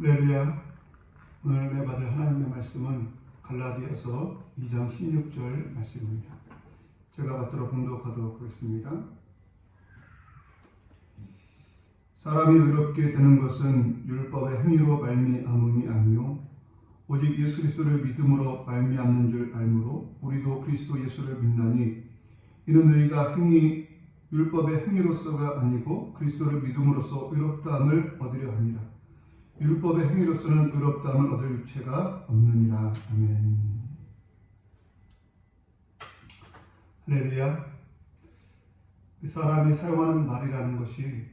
할렐루야. 오늘 은혜 받을 하나님의 말씀은 갈라디아서 2장 16절 말씀입니다. 제가 받들어 봉독하도록 하겠습니다. 사람이 의롭게 되는 것은 율법의 행위로 말미암음이 아니요 오직 예수 그리스도를 믿음으로 말미암는 줄 알므로 우리도 그리스도 예수를 믿나니 이는 너희가 율법의 행위로서가 아니고 그리스도를 믿음으로써 의롭다함을 얻으려 합니다. 율법의 행위로서는 의롭다함을 얻을 육체가 없느니라. 아멘. 할렐루야. 사람이 사용하는 말이라는 것이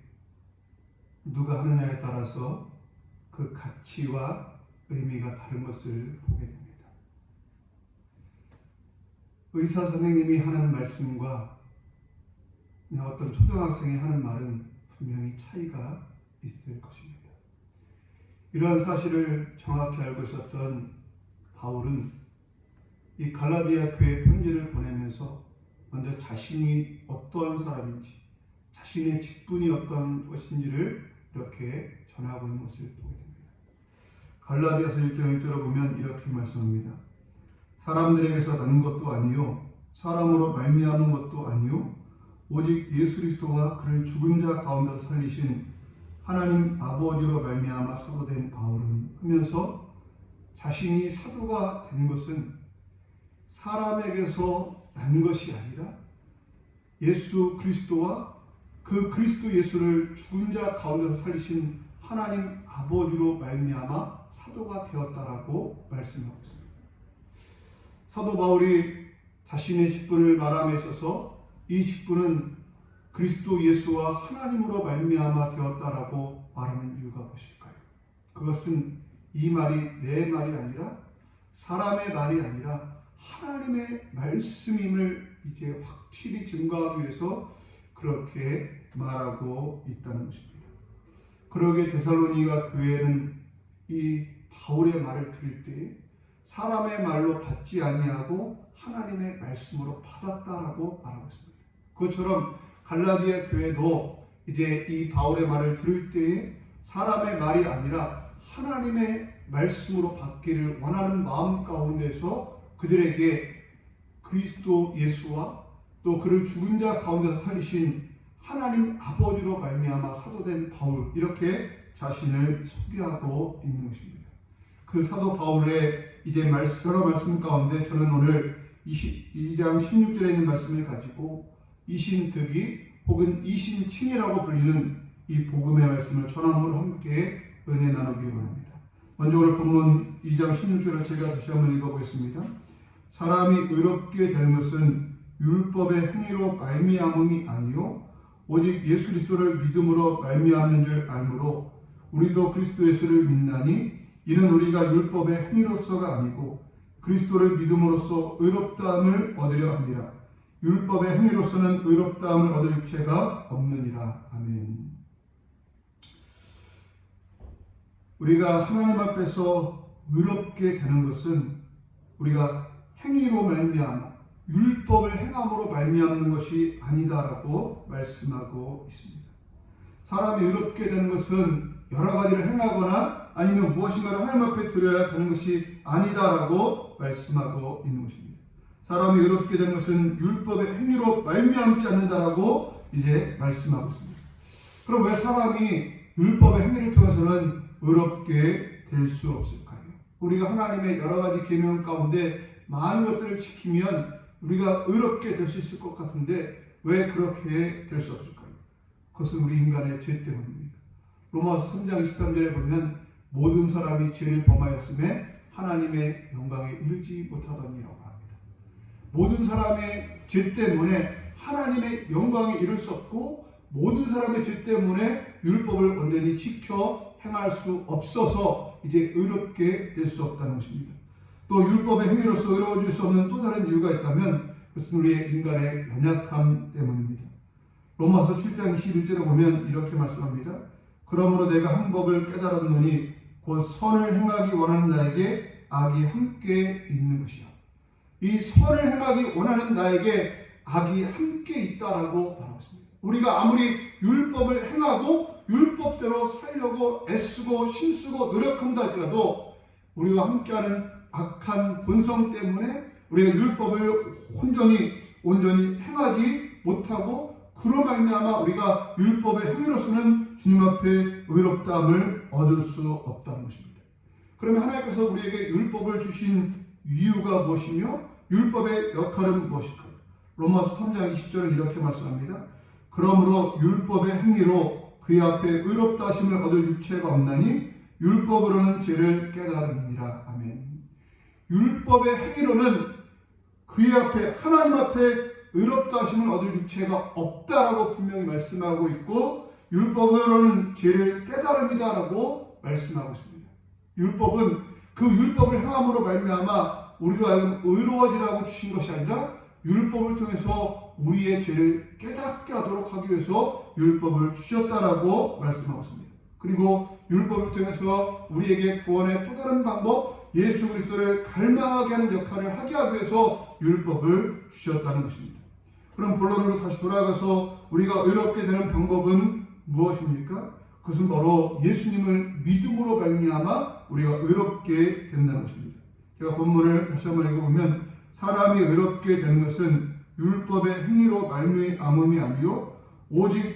누가 하느냐에 따라서 그 가치와 의미가 다른 것을 보게 됩니다. 의사 선생님이 하는 말씀과 어떤 초등학생이 하는 말은 분명히 차이가 있을 것입니다. 이러한 사실을 정확히 알고 있었던 바울은 이 갈라디아 교회 편지를 보내면서 먼저 자신이 어떠한 사람인지, 자신의 직분이 어떤 것인지를 이렇게 전하고 있는 것을 보게 됩니다. 갈라디아서 1장 1절을 보면 이렇게 말씀합니다. 사람들에게서 난 것도 아니요 사람으로 말미암은 것도 아니요 오직 예수 그리스도가 그를 죽은 자 가운데서 살리신 하나님 아버지로 말미암아 사도된 바울은 하면서 자신이 사도가 된 것은 사람에게서 난 것이 아니라 예수 그리스도와 그 그리스도 예수를 죽은 자 가운데서 살리신 하나님 아버지로 말미암아 사도가 되었다라고 말씀하고 있습니다. 사도 바울이 자신의 직분을 말함에 있어서 이 직분은 그리스도 예수와 하나님으로 말미암아 되었다라고 말하는 이유가 무엇일까요? 그것은 이 말이 내 말이 아니라 사람의 말이 아니라 하나님의 말씀임을 이제 확실히 증거하기 위해서 그렇게 말하고 있다는 것입니다. 그러게 데살로니가 교회는 이 바울의 말을 들을 때 사람의 말로 받지 아니하고 하나님의 말씀으로 받았다라고 말하고 있습니다. 그것처럼 갈라디아 교회도 이제 이 바울의 말을 들을 때에 사람의 말이 아니라 하나님의 말씀으로 받기를 원하는 마음 가운데서 그들에게 그리스도 예수와 또 그를 죽은 자 가운데서 살리신 하나님 아버지로 말미암아 사도된 바울, 이렇게 자신을 소개하고 있는 것입니다. 그 사도 바울의 이제 여러 말씀 가운데 저는 오늘 2장 16절에 있는 말씀을 가지고 이신득이 혹은 이신칭이라고 불리는 이 복음의 말씀을 전함으로 함께 은혜 나누기 원합니다. 먼저 오늘 본문 2장 16절을 제가 다시 한번 읽어보겠습니다. 사람이 의롭게 되는 것은 율법의 행위로 말미암음이 아니요 오직 예수 그리스도를 믿음으로 말미암는 줄 알므로 우리도 그리스도 예수를 믿나니 이는 우리가 율법의 행위로서가 아니고 그리스도를 믿음으로써 의롭다함을 얻으려 합니다. 율법의 행위로서는 의롭다함을 얻을 육체가 없느니라. 아멘. 우리가 하나님 앞에서 의롭게 되는 것은 우리가 행위로 말미암아 율법을 행함으로 말미암는 것이 아니다라고 말씀하고 있습니다. 사람이 의롭게 되는 것은 여러 가지를 행하거나 아니면 무엇인가를 하나님 앞에 드려야 되는 것이 아니다라고 말씀하고 있는 것입니다. 사람이 의롭게 되는 것은 율법의 행위로 말미암지 않는다라고 이제 말씀하고 있습니다. 그럼 왜 사람이 율법의 행위를 통해서는 의롭게 될 수 없을까요? 우리가 하나님의 여러 가지 계명 가운데 많은 것들을 지키면 우리가 의롭게 될 수 있을 것 같은데 왜 그렇게 될 수 없을까요? 그것은 우리 인간의 죄 때문입니다. 로마서 3장 23절에 보면 모든 사람이 죄를 범하였음에 하나님의 영광에 이르지 못하더니라고 합니다. 모든 사람의 죄 때문에 하나님의 영광에 이를 수 없고 모든 사람의 죄 때문에 율법을 온전히 지켜 행할 수 없어서 이제 의롭게 될 수 없다는 것입니다. 또 율법의 행위로서 의로워질 수 없는 또 다른 이유가 있다면 그것은 우리의 인간의 연약함 때문입니다. 로마서 7장 21절에 보면 이렇게 말씀합니다. 그러므로 내가 한 법을 깨달았노니 곧 선을 행하기 원하는 나에게 악이 함께 있는 것이야. 이 선을 행하기 원하는 나에게 악이 함께 있다라고 말하고 있습니다. 우리가 아무리 율법을 행하고 율법대로 살려고 애쓰고 힘쓰고 노력한다 할지라도 우리와 함께하는 악한 본성 때문에 우리가 율법을 온전히 행하지 못하고 그로 말미암아 우리가 율법의 행위로서는 주님 앞에 의롭다함을 얻을 수 없다는 것입니다. 그러면 하나님께서 우리에게 율법을 주신 이유가 무엇이며 율법의 역할은 무엇일까요? 로마서 3장 20절은 이렇게 말씀합니다. 그러므로 율법의 행위로 그의 앞에 의롭다 하심을 얻을 육체가 없나니 율법으로는 죄를 깨달음이니라. 아멘. 율법의 행위로는 그의 앞에 하나님 앞에 의롭다 하심을 얻을 육체가 없다라고 분명히 말씀하고 있고 율법으로는 죄를 깨달음이다라고 말씀하고 있습니다. 율법은 그 율법을 행함으로 말미암아 우리로 하여금 의로워지라고 주신 것이 아니라 율법을 통해서 우리의 죄를 깨닫게 하도록 하기 위해서 율법을 주셨다라고 말씀하고 있습니다. 그리고 율법을 통해서 우리에게 구원의 또 다른 방법 예수 그리스도를 갈망하게 하는 역할을 하기 위해서 율법을 주셨다는 것입니다. 그럼 본론으로 다시 돌아가서 우리가 의롭게 되는 방법은 무엇입니까? 그것은 바로 예수님을 믿음으로 말미암아 우리가 의롭게 된다는 것입니다. 제가 본문을 다시 한번 읽어보면 사람이 의롭게 되는 것은 율법의 행위로 말미암음이 아니요 오직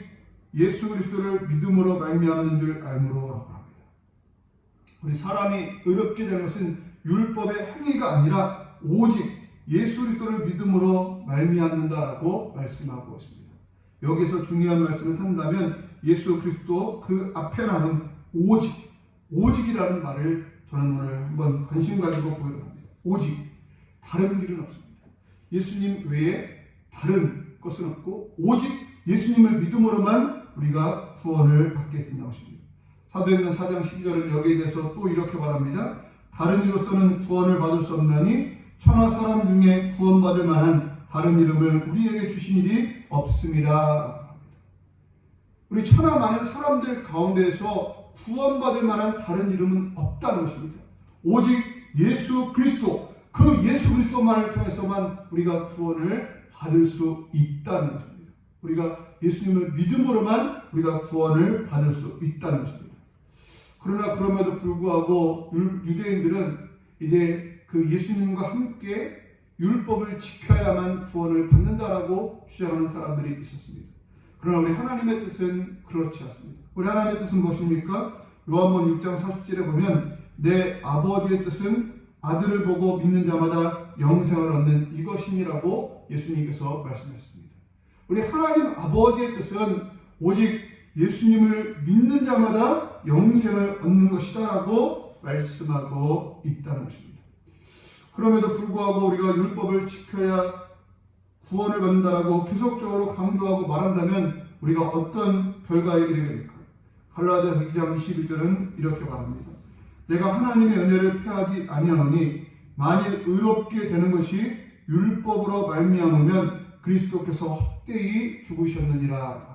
예수 그리스도를 믿음으로 말미암는 줄 알므로라고 합니다. 우리 사람이 의롭게 되는 것은 율법의 행위가 아니라 오직 예수 그리스도를 믿음으로 말미암는다라고 말씀하고 있습니다. 여기서 중요한 말씀을 한다면 예수 그리스도 그 앞에 나는 오직이라는 말을 저는 오늘 한번 관심 가지고 보도록 합니다. 오직 다른 길은 없습니다. 예수님 외에 다른 것은 없고 오직 예수님을 믿음으로만 우리가 구원을 받게 된다는 것입니다. 사도행전 4장 12절은 여기에 대해서 또 이렇게 말합니다. 다른 이로서는 구원을 받을 수 없나니 천하 사람 중에 구원받을 만한 다른 이름을 우리에게 주신 일이 없음이라. 우리 천하 많은 사람들 가운데에서 구원받을 만한 다른 이름은 없다는 것입니다. 오직 예수 그리스도, 그 예수 그리스도만을 통해서만 우리가 구원을 받을 수 있다는 것입니다. 우리가 예수님을 믿음으로만 우리가 구원을 받을 수 있다는 것입니다. 그러나 그럼에도 불구하고 유대인들은 이제 그 예수님과 함께 율법을 지켜야만 구원을 받는다라고 주장하는 사람들이 있었습니다. 그러나 우리 하나님의 뜻은 그렇지 않습니다. 우리 하나님의 뜻은 무엇입니까? 요한복음 6장 40절에 보면 내 아버지의 뜻은 아들을 보고 믿는 자마다 영생을 얻는 이것이니라고 예수님께서 말씀하셨습니다. 우리 하나님 아버지의 뜻은 오직 예수님을 믿는 자마다 영생을 얻는 것이다라고 말씀하고 있다는 것입니다. 그럼에도 불구하고 우리가 율법을 지켜야 구원을 받는다라고 계속적으로 강조하고 말한다면 우리가 어떤 결과에 이르게 될까요? 갈라디아서 2장 21절은 이렇게 말합니다. 내가 하나님의 은혜를 패하지 아니하노니 만일 의롭게 되는 것이 율법으로 말미암으면 그리스도께서 헛되이 죽으셨느니라.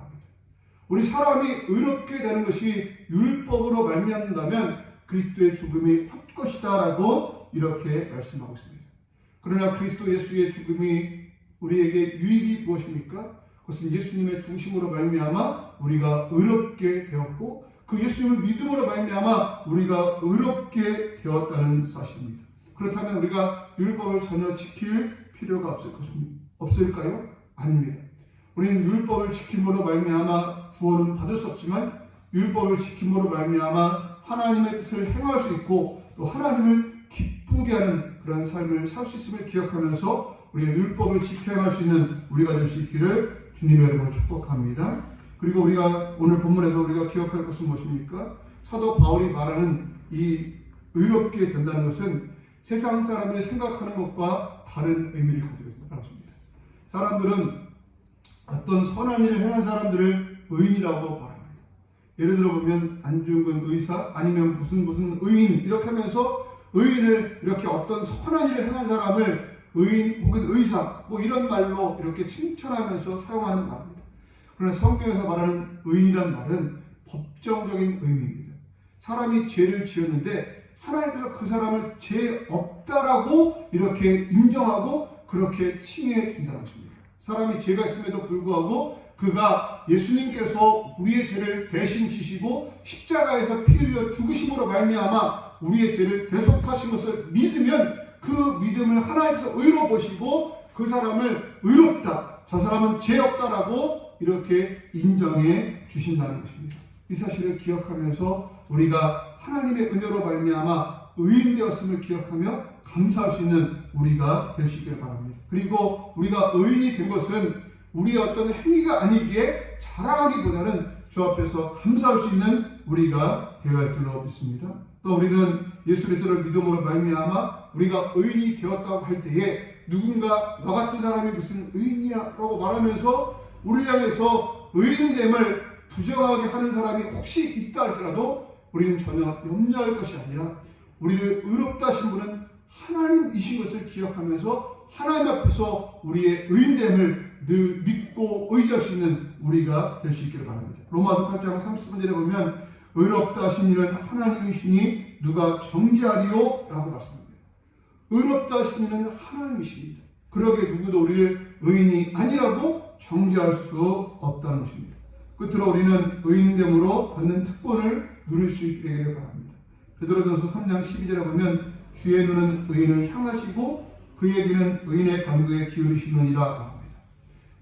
우리 사람이 의롭게 되는 것이 율법으로 말미암는다면 그리스도의 죽음이 헛것이다라고 이렇게 말씀하고 있습니다. 그러나 그리스도 예수의 죽음이 우리에게 유익이 무엇입니까? 그것은 예수님의 중심으로 말미암아 우리가 의롭게 되었고 그 예수님을 믿음으로 말미암아 우리가 의롭게 되었다는 사실입니다. 그렇다면 우리가 율법을 전혀 지킬 필요가 없을까요? 아닙니다. 우리는 율법을 지킴으로 말미암아 구원은 받을 수 없지만 율법을 지킴으로 말미암아 하나님의 뜻을 행할 수 있고 또 하나님을 기쁘게 하는 그런 삶을 살 수 있음을 기억하면서 우리가 율법을 지켜 행할 수 있는 우리가 될 수 있기를 주님의 이름으로 축복합니다. 그리고 우리가 오늘 본문에서 우리가 기억할 것은 무엇입니까? 사도 바울이 말하는 이 의롭게 된다는 것은 세상 사람들이 생각하는 것과 다른 의미를 가지고 있습니다. 사람들은 어떤 선한 일을 행한 사람들을 의인이라고 말합니다. 예를 들어 보면 안중근 의사 아니면 무슨 의인 이렇게 하면서 의인을 이렇게 어떤 선한 일을 행한 사람을 의인 혹은 의사 뭐 이런 말로 이렇게 칭찬하면서 사용하는 말입니다. 그러나 성경에서 말하는 의인이란 말은 법정적인 의미입니다. 사람이 죄를 지었는데 하나님께서 그 사람을 죄 없다라고 이렇게 인정하고 그렇게 칭해 준다는 것입니다. 사람이 죄가 있음에도 불구하고 그가 예수님께서 우리의 죄를 대신 지시고 십자가에서 피 흘려 죽으심으로 말미암아 우리의 죄를 대속하신 것을 믿으면 그 믿음을 하나님께서 의로 보시고 그 사람을 의롭다, 저 사람은 죄 없다라고 이렇게 인정해 주신다는 것입니다. 이 사실을 기억하면서 우리가 하나님의 은혜로 말미암아 의인 되었음을 기억하며 감사할 수 있는 우리가 될 수 있기를 바랍니다. 그리고 우리가 의인이 된 것은 우리의 어떤 행위가 아니기에 자랑하기보다는 주 앞에서 감사할 수 있는 우리가 되어야 할 줄로 믿습니다. 또 우리는 예수 그리스도를 믿음으로 말미암아 우리가 의인이 되었다고 할 때에 누군가 너 같은 사람이 무슨 의인이야 라고 말하면서 우리를 향해서 의인됨을 부정하게 하는 사람이 혹시 있다 할지라도 우리는 전혀 염려할 것이 아니라 우리를 의롭다 하신 분은 하나님이신 것을 기억하면서 하나님 앞에서 우리의 의인됨을 늘 믿고 의지할 수 있는 우리가 될 수 있기를 바랍니다. 로마서 8장 30절에 보면 의롭다 하신 이는 하나님이시니 누가 정죄하리요? 라고 말씀합니다. 의롭다 하신 이는 하나님이십니다. 그러게 누구도 우리를 의인이 아니라고 정죄할 수 없다는 것입니다. 끝으로 우리는 의인됨으로 받는 특권을 누릴 수 있게 되기를 바랍니다. 베드로전서 3장 12절에 보면 주의 눈은 의인을 향하시고 그에게는 의인의 간구에 기울이시느니라 합니다.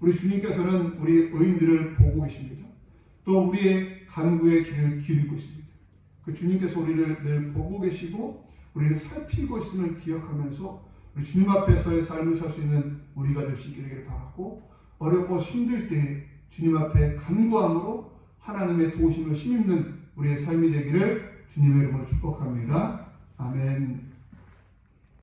우리 주님께서는 우리 의인들을 보고 계십니다. 또 우리의 간구에 귀를 기울이고 있습니다. 그 주님께서 우리를 늘 보고 계시고 우리를 살피고 있음을 기억하면서 우리 주님 앞에서의 삶을 살 수 있는 우리가 될 수 있기를 바라고 어렵고 힘들 때 주님 앞에 간구함으로 하나님의 도우심을 힘입는 우리의 삶이 되기를 주님의 이름으로 축복합니다. 아멘.